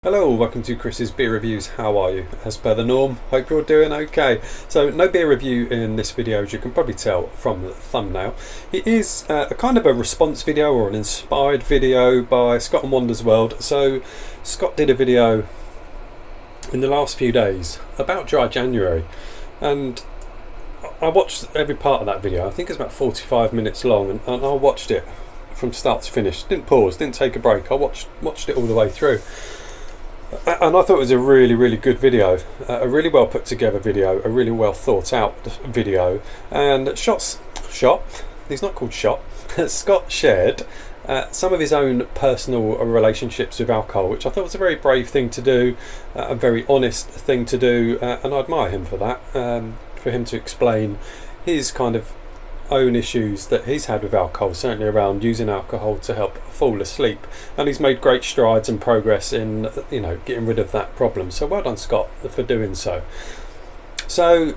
Hello, welcome to Chris's Beer Reviews. How are you? As per the norm, hope you're doing okay. So no beer review in this video, as you can probably tell from the thumbnail. It is a kind of a response video or an inspired video by Scott and Wander's World. So Scott did a video in the last few days about dry January, and I watched every part of that video. I think it's about 45 minutes long, and I watched it from start to finish. Didn't pause, didn't take a break. I watched it all the way through. And I thought it was a really good video, a really well put together video, a really well thought out video. And he's not called Shot, Scott shared some of his own personal relationships with alcohol, which I thought was a very brave thing to do, a very honest thing to do, and I admire him for that, for him to explain his kind of own issues that he's had with alcohol, certainly around using alcohol to help fall asleep, and he's made great strides and progress in getting rid of that problem. So well done, Scott, for doing so. So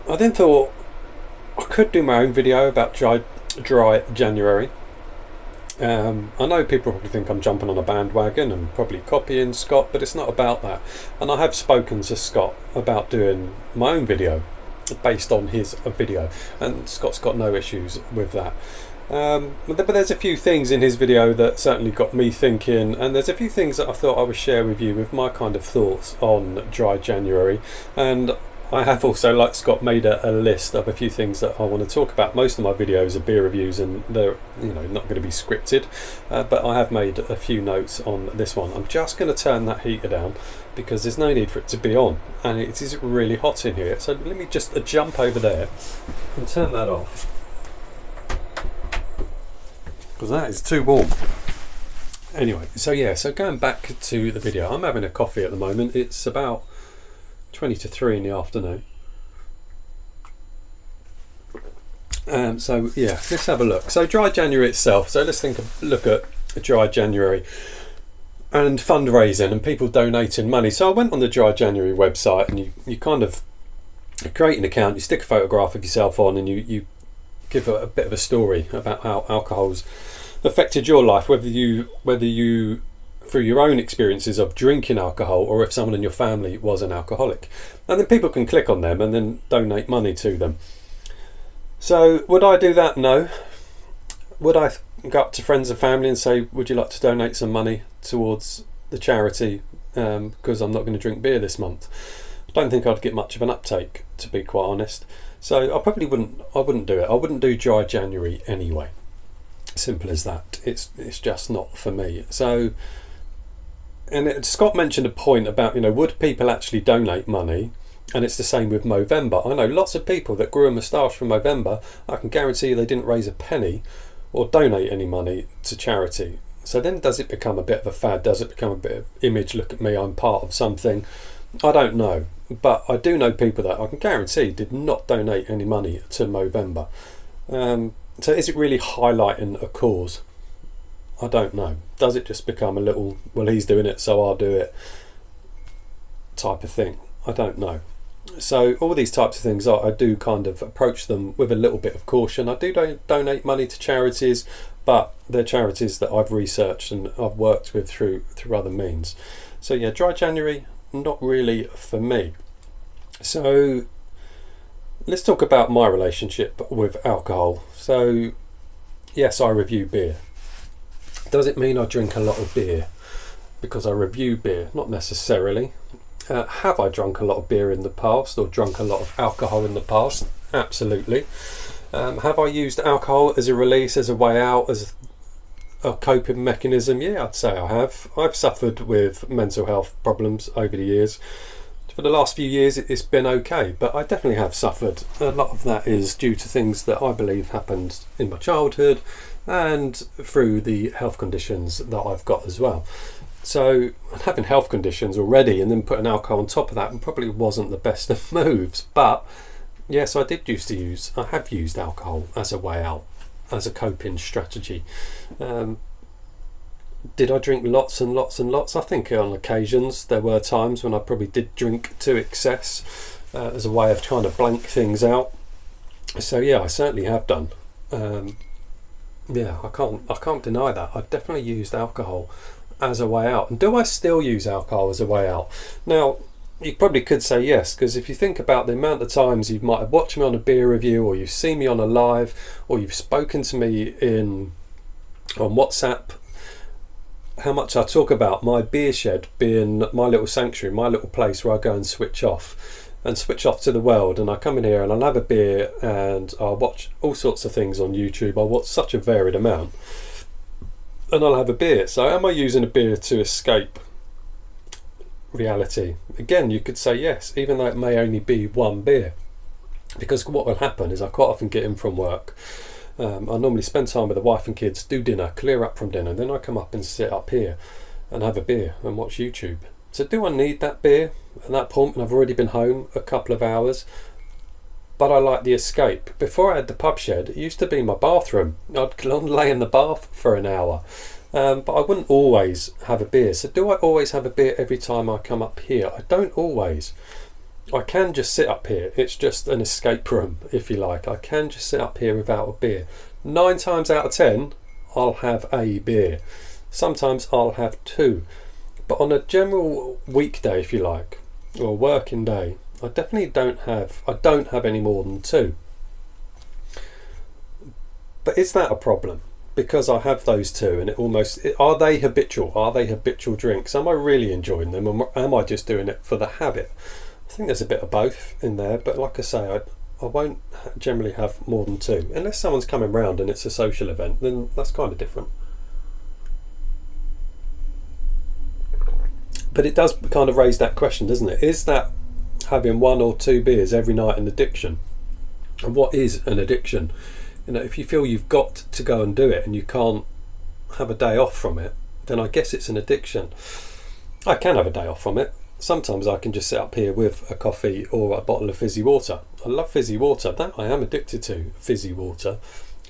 I then thought I could do my own video about dry January. I know people probably think I'm jumping on a bandwagon and probably copying Scott, but it's not about that, and I have spoken to Scott about doing my own video based on his video, and Scott's got no issues with that. But there's a few things in his video that certainly got me thinking, and there's a few things that I thought I would share with you with my kind of thoughts on dry January. And I have also, like Scott, made a list of a few things that I want to talk about. Most of my videos are beer reviews, and they're not going to be scripted, but I have made a few notes on this one. I'm just going to turn that heater down because there's no need for it to be on, and it is really hot in here. So let me just jump over there and turn that off, because that is too warm. Anyway, so going back to the video, I'm having a coffee at the moment. It's about 20 to 3 in the afternoon. So yeah, let's have a look. So dry January itself, so let's look at dry January and fundraising and people donating money. So I went on the dry January website, and you kind of create an account, you stick a photograph of yourself on, and you give a bit of a story about how alcohol's affected your life, whether you through your own experiences of drinking alcohol, or if someone in your family was an alcoholic. And then people can click on them and then donate money to them. So would I do that? No. Would I go up to friends and family and say, would you like to donate some money towards the charity, because I'm not going to drink beer this month? I don't think I'd get much of an uptake, to be quite honest. So I probably wouldn't do it. I wouldn't do dry January anyway. Simple as that. It's just not for me. So, and Scott mentioned a point about, would people actually donate money? And it's the same with Movember. I know lots of people that grew a moustache from Movember. I can guarantee you they didn't raise a penny or donate any money to charity. So then does it become a bit of a fad? Does it become a bit of image? Look at me, I'm part of something. I don't know. But I do know people that I can guarantee did not donate any money to Movember. So is it really highlighting a cause? I don't know. Does it just become a little, well, he's doing it, so I'll do it type of thing? I don't know. So all these types of things, I do kind of approach them with a little bit of caution. I do donate money to charities, but they're charities that I've researched and I've worked with through other means. So yeah, dry January, not really for me. So let's talk about my relationship with alcohol. So yes, I review beer. Does it mean I drink a lot of beer because I review beer? Not necessarily. Have I drunk a lot of beer in the past, or drunk a lot of alcohol in the past? Absolutely. Have I used alcohol as a release, as a way out, as a coping mechanism? Yeah, I'd say I have. I've suffered with mental health problems over the years. For the last few years it's been okay, but I definitely have suffered. A lot of that is due to things that I believe happened in my childhood and through the health conditions that I've got as well. So having health conditions already and then putting alcohol on top of that probably wasn't the best of moves. But yes, I have used alcohol as a way out, as a coping strategy. Did I drink lots and lots and lots? I think on occasions there were times when I probably did drink to excess as a way of trying to blank things out. So yeah, I certainly have done. Yeah, I can't deny that. I've definitely used alcohol as a way out. And do I still use alcohol as a way out? Now, you probably could say yes, because if you think about the amount of times you might have watched me on a beer review, or you've seen me on a live, or you've spoken to me on WhatsApp, how much I talk about my beer shed being my little sanctuary, my little place where I go and switch off to the world. And I come in here and I'll have a beer and I'll watch all sorts of things on YouTube. I'll watch such a varied amount and I'll have a beer. So am I using a beer to escape reality? Again, you could say yes, even though it may only be one beer, because what will happen is I quite often get in from work. I normally spend time with the wife and kids, do dinner, clear up from dinner, and then I come up and sit up here and have a beer and watch YouTube. So do I need that beer at that point when I've already been home a couple of hours? But I like the escape. Before I had the pub shed, it used to be my bathroom. I'd lay in the bath for an hour. But I wouldn't always have a beer. So do I always have a beer every time I come up here? I don't always. I can just sit up here. It's just an escape room, if you like. I can just sit up here without a beer. 9 times out of 10, I'll have a beer. Sometimes I'll have 2. But on a general weekday, if you like, or working day, I definitely don't have any more than 2. But is that a problem? Because I have those 2, and are they habitual? Are they habitual drinks? Am I really enjoying them, or am I just doing it for the habit? I think there's a bit of both in there, but like I say, I won't generally have more than 2. Unless someone's coming round and it's a social event, then that's kind of different. But it does kind of raise that question, doesn't it? Is that having 1 or 2 beers every night an addiction? And what is an addiction? You know, if you feel you've got to go and do it and you can't have a day off from it, then I guess it's an addiction. I can have a day off from it. Sometimes I can just sit up here with a coffee or a bottle of fizzy water. I love fizzy water. That I am addicted to, fizzy water.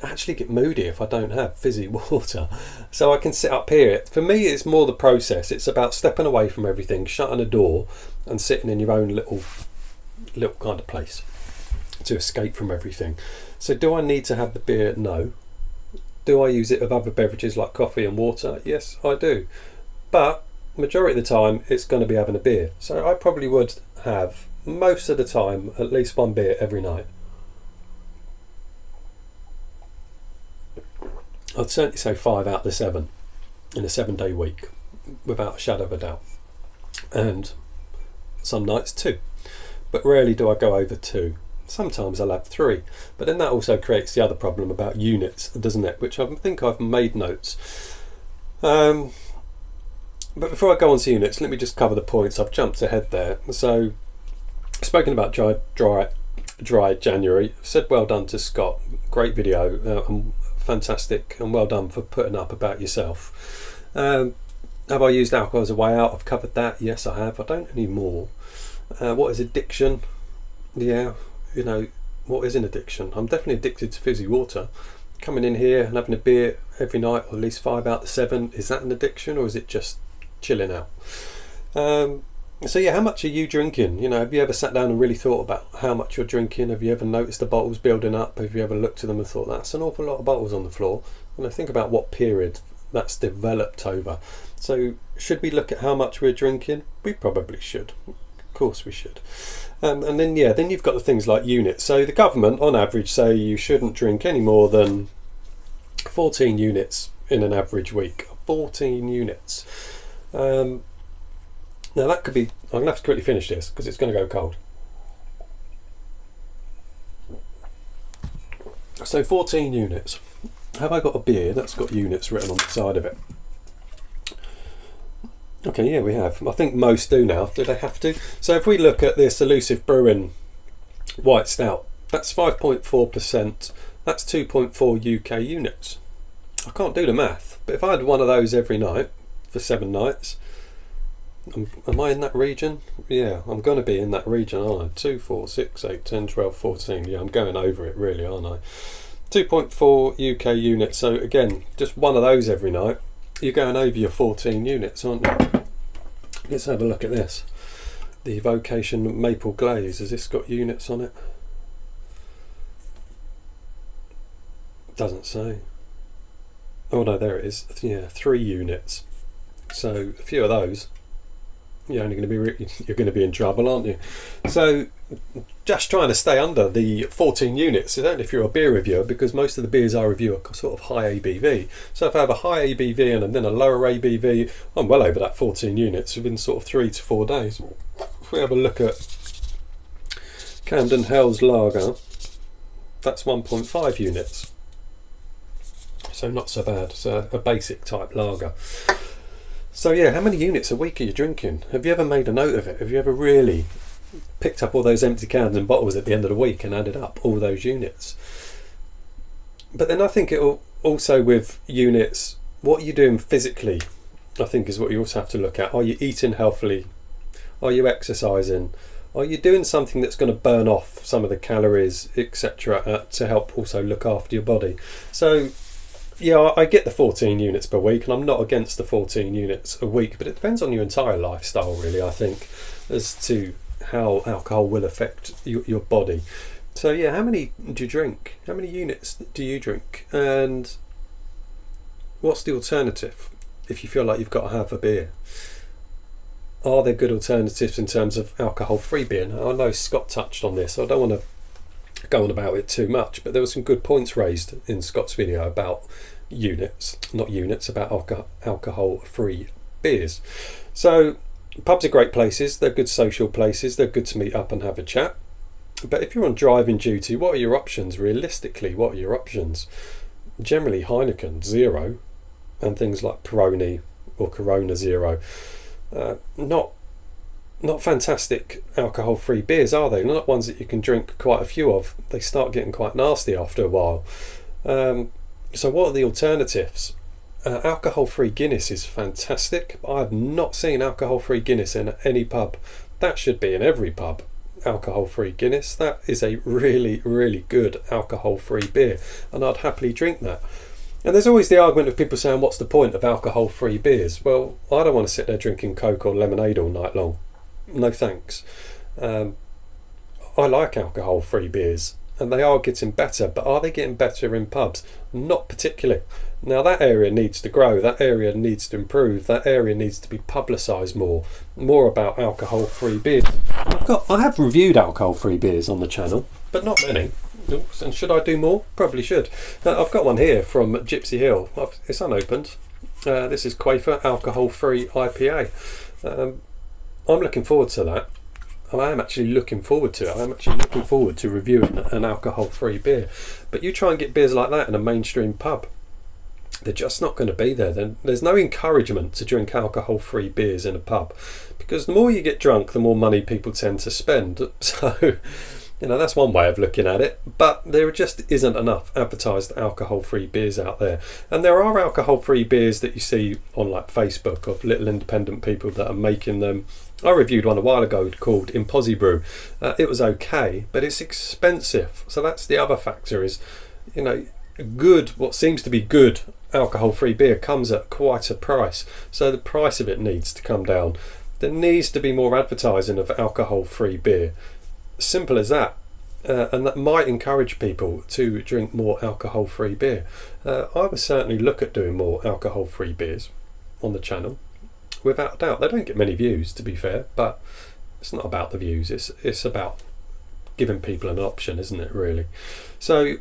I actually get moody if I don't have fizzy water. So I can sit up here. For me, it's more the process. It's about stepping away from everything, shutting a door and sitting in your own little kind of place to escape from everything. So do I need to have the beer? No. Do I use it with other beverages like coffee and water? Yes, I do. But majority of the time it's going to be having a beer. So I probably would have, most of the time, at least 1 beer every night. I'd certainly say 5 out of the 7 in a 7-day week, without a shadow of a doubt. And some nights 2, but rarely do I go over 2. Sometimes I'll have 3, but then that also creates the other problem about units, doesn't it? Which I think I've made notes. But before I go on to units, let me just cover the points. I've jumped ahead there. So, spoken about dry January. Said well done to Scott. Great video, and fantastic, and well done for putting up about yourself. Have I used alcohol as a way out? I've covered that. Yes, I have. I don't anymore. What is addiction? Yeah, you know, what is an addiction? I'm definitely addicted to fizzy water. Coming in here and having a beer every night, or at least 5 out of 7, is that an addiction, or is it just chilling out? So yeah, how much are you drinking? You know, have you ever sat down and really thought about how much you're drinking? Have you ever noticed the bottles building up? Have you ever looked at them and thought, that's an awful lot of bottles on the floor? You know, think about what period that's developed over. So should we look at how much we're drinking? We probably should. Of course we should. And then you've got the things like units. So the government on average say you shouldn't drink any more than 14 units in an average week. 14 units. Now that could be, I'm going to have to quickly finish this because it's going to go cold. So 14 units. Have I got a beer that's got units written on the side of it? Okay, yeah, we have. I think most do now. Do they have to? So if we look at this Elusive Brewing White Stout, that's 5.4%. That's 2.4 UK units. I can't do the math, but if I had one of those every night for 7 nights, am I in that region? Yeah, I'm going to be in that region, aren't I? 2, 4, 6, 8, 10, 12, 14. Yeah, I'm going over it really, aren't I? 2.4 UK units. So again, just one of those every night, you're going over your 14 units, aren't you? Let's have a look at this. The Vocation Maple Glaze. Has this got units on it? Doesn't say. Oh no, there it is. Yeah, 3 units. So a few of those, you're only going to be you're going to be in trouble, aren't you? So just trying to stay under the 14 units, certainly if you're a beer reviewer, because most of the beers I review are sort of high ABV. So if I have a high ABV and then a lower ABV, I'm well over that 14 units within sort of 3 to 4 days. If we have a look at Camden Hell's Lager, that's 1.5 units. So not so bad. It's a basic type lager. So yeah, how many units a week are you drinking? Have you ever made a note of it? Have you ever really picked up all those empty cans and bottles at the end of the week and added up all those units? But then I think it'll also, with units, what you're doing physically, I think, is what you also have to look at. Are you eating healthily? Are you exercising? Are you doing something that's going to burn off some of the calories, etc., to help also look after your body? So yeah, I get the 14 units per week, and I'm not against the 14 units a week, but it depends on your entire lifestyle, really, I think, as to how alcohol will affect your body. So yeah, how many do you drink? How many units do you drink? And what's the alternative if you feel like you've got to have a beer? Are there good alternatives in terms of alcohol-free beer? Now, I know Scott touched on this, so I don't want to go on about it too much, but there were some good points raised in Scott's video about about alcohol-free beers. So pubs are great places, they're good social places, they're good to meet up and have a chat. But if you're on driving duty, what are your options? Realistically, what are your options? Generally Heineken Zero and things like Peroni or Corona Zero. Not fantastic alcohol-free beers, are they? Not ones that you can drink quite a few of. They start getting quite nasty after a while. So what are the alternatives? Alcohol-free Guinness is fantastic. I have not seen alcohol-free Guinness in any pub. That should be in every pub. Alcohol-free Guinness. That is a really, really good alcohol-free beer, and I'd happily drink that. And there's always the argument of people saying, what's the point of alcohol-free beers? Well, I don't want to sit there drinking Coke or lemonade all night long. No thanks. I like alcohol-free beers, and they are getting better, but are they getting better in pubs? Not particularly. Now that area needs to grow, that area needs to improve, that area needs to be publicised more about alcohol-free beers. I have reviewed alcohol-free beers on the channel, but not many. Oops, and should I do more? Probably should. I've got one here from Gypsy Hill. It's unopened. This is Quafer alcohol-free IPA. I'm looking forward to that. I am actually looking forward to it. I'm actually looking forward to reviewing an alcohol-free beer. But you try and get beers like that in a mainstream pub, they're just not going to be there. There's no encouragement to drink alcohol-free beers in a pub, because the more you get drunk, the more money people tend to spend. So, that's one way of looking at it. But there just isn't enough advertised alcohol-free beers out there. And there are alcohol-free beers that you see on like Facebook of little independent people that are making them. I reviewed one a while ago called Impossible. It was okay, but it's expensive. So that's the other factor is, what seems to be good alcohol-free beer comes at quite a price. So the price of it needs to come down. There needs to be more advertising of alcohol-free beer. Simple as that. And that might encourage people to drink more alcohol-free beer. I would certainly look at doing more alcohol-free beers on the channel. Without a doubt. They don't get many views, to be fair, but it's not about the views. It's about giving people an option, isn't it, really? So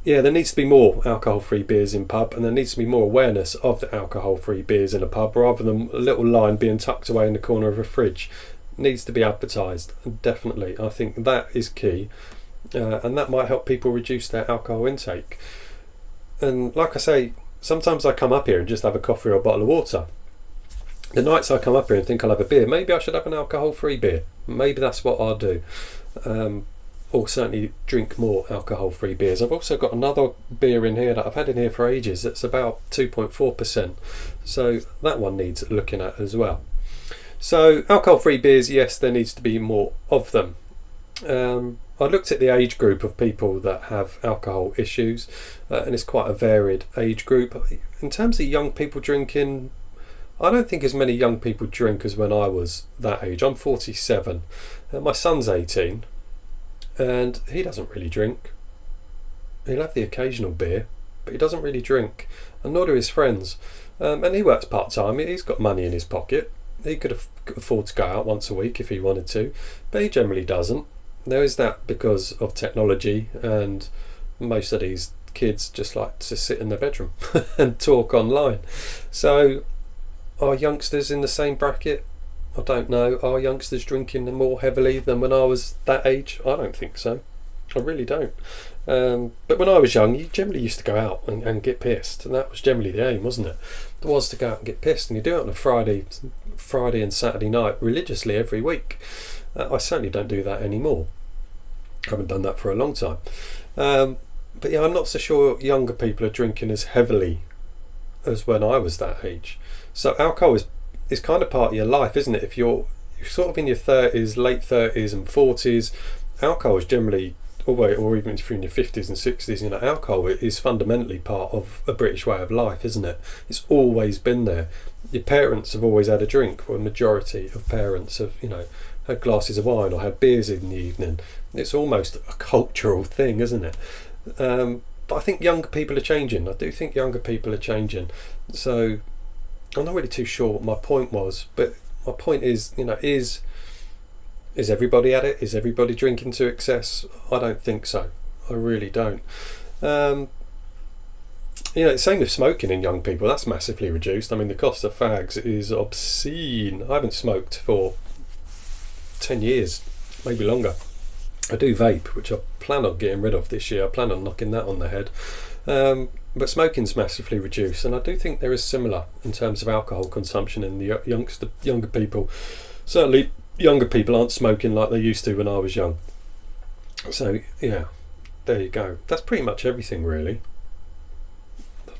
yeah, there needs to be more alcohol-free beers in pub, and there needs to be more awareness of the alcohol-free beers in a pub, rather than a little line being tucked away in the corner of a fridge. It needs to be advertised, definitely. I think that is key, and that might help people reduce their alcohol intake. And like I say, sometimes I come up here and just have a coffee or a bottle of water. The nights I come up here and think I'll have a beer, maybe I should have an alcohol-free beer. Maybe that's what I'll do. Or certainly drink more alcohol-free beers. I've also got another beer in here that I've had in here for ages. It's about 2.4%. So that one needs looking at as well. So alcohol-free beers, yes, there needs to be more of them. I looked at the age group of people that have alcohol issues, and it's quite a varied age group. In terms of young people drinking, I don't think as many young people drink as when I was that age. I'm 47. My son's 18, and he doesn't really drink. He'll have the occasional beer, but he doesn't really drink, and nor do his friends. And he works part-time. He's got money in his pocket. He could afford to go out once a week if he wanted to, but he generally doesn't. There is that because of technology, and most of these kids just like to sit in their bedroom and talk online. So are youngsters in the same bracket? I don't know. Are youngsters drinking more heavily than when I was that age? I don't think so. I really don't. But when I was young, you generally used to go out and get pissed, and that was generally the aim, wasn't it? It was to go out and get pissed, and you do it on a Friday and Saturday night religiously every week. I certainly don't do that anymore. I haven't done that for a long time. But yeah, I'm not so sure younger people are drinking as heavily as when I was that age. So alcohol is kind of part of your life, isn't it? If you're sort of in your 30s, late 30s and 40s, alcohol is generally, or even if you're in your 50s and 60s, you know, alcohol is fundamentally part of a British way of life, isn't it? It's always been there. Your parents have always had a drink, or a majority of parents have, you know, had glasses of wine or had beers in the evening. It's almost a cultural thing, isn't it? But I think younger people are changing. I do think younger people are changing. So I'm not really too sure what my point was, but my point is, you know, is everybody at it? Is everybody drinking to excess? I don't think so. I really don't. You know, same with smoking in young people. That's massively reduced. I mean, the cost of fags is obscene. I haven't smoked for 10 years, maybe longer. I do vape, which I plan on getting rid of this year. I plan on knocking that on the head. But smoking's massively reduced, and I do think there is similar in terms of alcohol consumption in the younger people. Certainly younger people aren't smoking like they used to when I was young. So yeah, there you go. That's pretty much everything, really.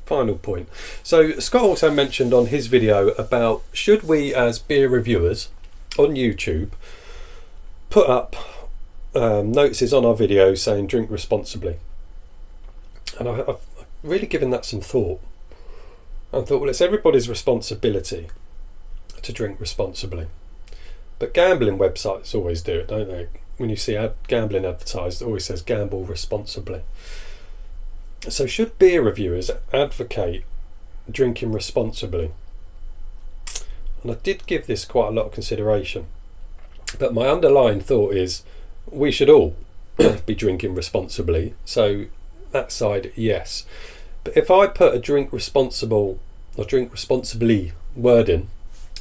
Final point. So Scott also mentioned on his video about, should we as beer reviewers on YouTube put up notices on our videos saying drink responsibly? And I've really given that some thought. I thought, well, it's everybody's responsibility to drink responsibly. But gambling websites always do it, don't they? When you see gambling advertised, it always says gamble responsibly. So should beer reviewers advocate drinking responsibly? And I did give this quite a lot of consideration. But my underlying thought is we should all be drinking responsibly. So that side, yes. But if I put a drink responsible or drink responsibly wording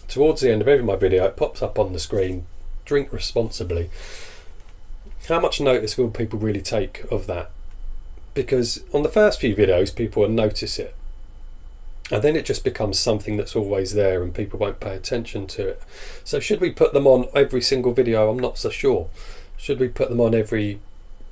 towards the end of every my video, it pops up on the screen, drink responsibly. How much notice will people really take of that? Because on the first few videos, people will notice it. And then it just becomes something that's always there and people won't pay attention to it. So should we put them on every single video? I'm not so sure. Should we put them on every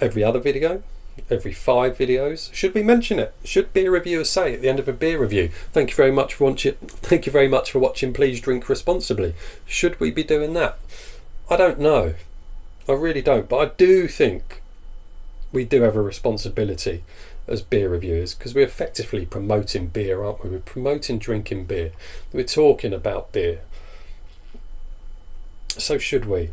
other video? Every 5 videos? Should we mention it? Should beer reviewers say at the end of a beer review, thank you very much for watching. Thank you very much for watching. Please drink responsibly. Should we be doing that? I don't know. I really don't. But I do think we do have a responsibility as beer reviewers, because we're effectively promoting beer, aren't we? We're promoting drinking beer. We're talking about beer. So should we?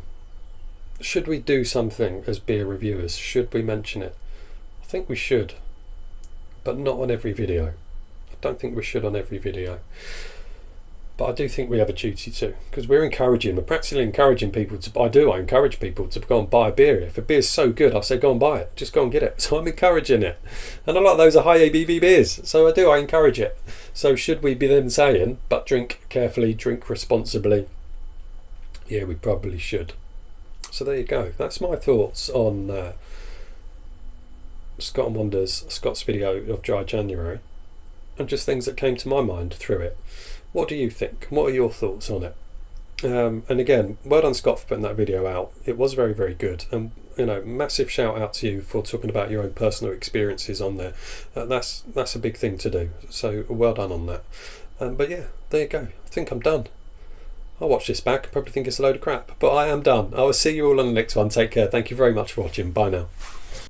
Should we do something as beer reviewers? Should we mention it? I think we should, but not on every video. I don't think we should on every video. But I do think we have a duty to, because we're practically encouraging people to, I encourage people to go and buy a beer. If a beer's so good, I say go and buy it, just go and get it. So I'm encouraging it. And a lot of those are high ABV beers, so I encourage it. So should we be then saying, but drink carefully, drink responsibly? Yeah, we probably should. So there you go. That's my thoughts on Scott's video of Dry January, and just things that came to my mind through it. What do you think? What are your thoughts on it? And again, well done Scott for putting that video out. It was very, very good. And you know, massive shout out to you for talking about your own personal experiences on there. That's a big thing to do. So well done on that. But yeah, there you go. I think I'm done. I'll watch this back. Probably think it's a load of crap, but I am done. I will see you all on the next one. Take care. Thank you very much for watching. Bye now.